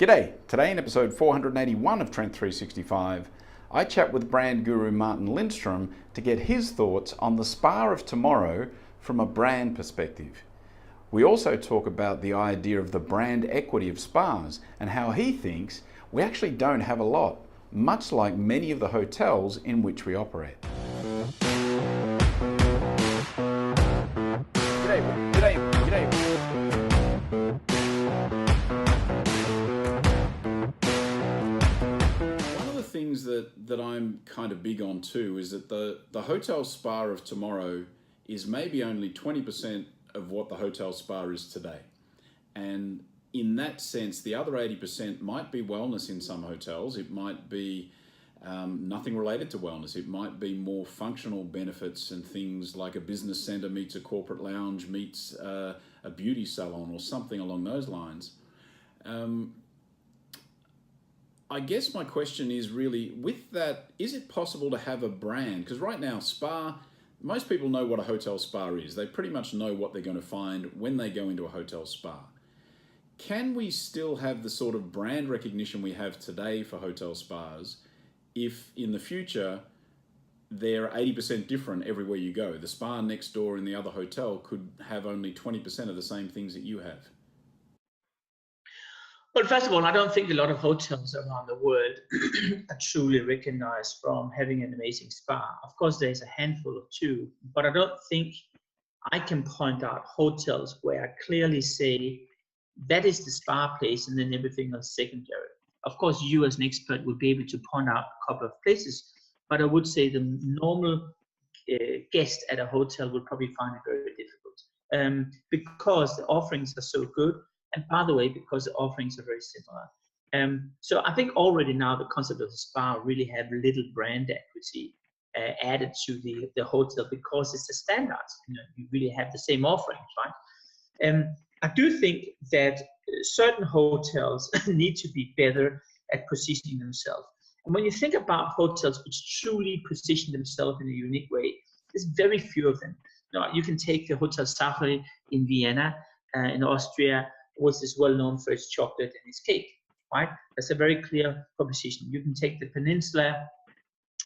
G'day! Today in episode 481 of Trent365, I chat with brand guru Martin Lindstrom to get his thoughts on the spa of tomorrow from a brand perspective. We also talk about the idea of the brand equity of spas and how he thinks we actually don't have a lot, much like many of the hotels in which we operate. G'day. One of the things that I'm kind of big on too is that the hotel spa of tomorrow is maybe only 20% of what the hotel spa is today. And in that sense, the other 80% might be wellness in some hotels. It might be nothing related to wellness. It might be more functional benefits and things like a business center meets a corporate lounge meets a beauty salon or something along those lines. I guess my question is really, with that, is it possible to have a brand? Because right now, spa, most people know what a hotel spa is. They pretty much know what they're going to find when they go into a hotel spa. Can we still have the sort of brand recognition we have today for hotel spas if in the future they're 80% different everywhere you go? The spa next door in the other hotel could have only 20% of the same things that you have. Well, first of all, I don't think a lot of hotels around the world are truly recognized from having an amazing spa. Of course, there's a handful of two, but I don't think I can point out hotels where I clearly say that is the spa place and then everything else secondary. Of course, you as an expert would be able to point out a couple of places, but I would say the normal guest at a hotel would probably find it very difficult because the offerings are so good. And by the way, because the offerings are very similar. So I think already now the concept of the spa really have little brand equity added to the hotel because it's the standards. You really have the same offerings, right? I do think that certain hotels need to be better at positioning themselves. And when you think about hotels which truly position themselves in a unique way, there's very few of them. You can take the Hotel Safari in Vienna, in Austria, which is well known for its chocolate and its cake, right? That's a very clear proposition. You can take the Peninsula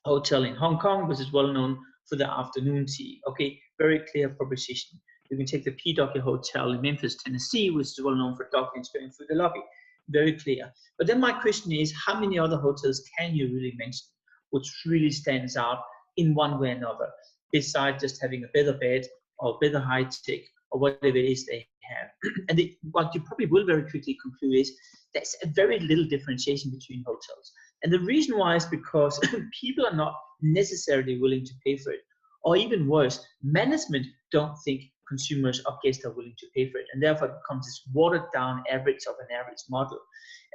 Hotel in Hong Kong, which is well known for the afternoon tea. Okay, very clear proposition. You can take the P-Docky Hotel in Memphis, Tennessee, which is well known for docking going through the lobby. Very clear. But then my question is, how many other hotels can you really mention which really stands out in one way or another, besides just having a better bed or better high tech or whatever it is they have? And what you probably will very quickly conclude is there's a very little differentiation between hotels. And the reason why is because people are not necessarily willing to pay for it. Or even worse, management don't think consumers or guests are willing to pay for it. And therefore it becomes this watered down average of an average model.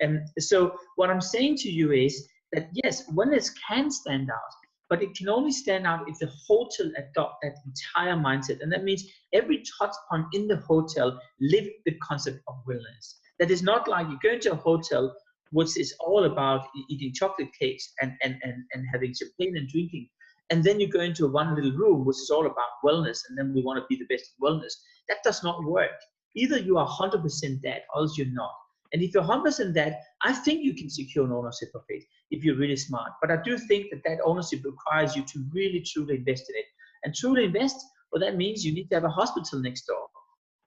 And so what I'm saying to you is that yes, wellness can stand out, but it can only stand out if the hotel adopt that entire mindset. And that means every touch point in the hotel live the concept of wellness. That is not like you go into a hotel which is all about eating chocolate cakes and having champagne and drinking. And then you go into one little room which is all about wellness, and then we want to be the best in wellness. That does not work. Either you are 100% that or else you're not. And if you're 100% that, I think you can secure an ownership of it if you're really smart. But I do think that ownership requires you to really, truly invest in it. And truly invest, well, that means you need to have a hospital next door.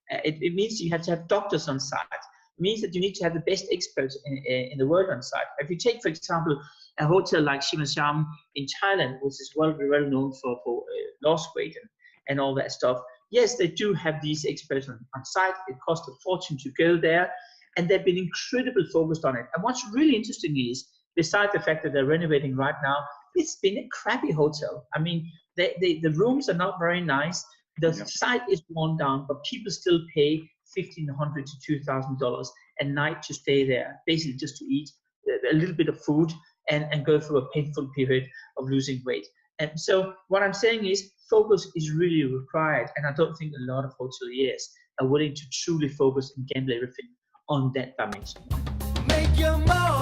It means you have to have doctors on site. It means that you need to have the best experts in the world on site. If you take, for example, a hotel like Sham in Thailand, which is well known for loss weight and all that stuff, yes, they do have these experts on site. It costs a fortune to go there. And they've been incredibly focused on it. And what's really interesting is, besides the fact that they're renovating right now, it's been a crappy hotel. I mean, the rooms are not very nice. The site is worn down, but people still pay $1,500 to $2,000 a night to stay there, basically just to eat a little bit of food and go through a painful period of losing weight. And so what I'm saying is focus is really required. And I don't think a lot of hoteliers are willing to truly focus and gamble everything on that dimension. Make your mark.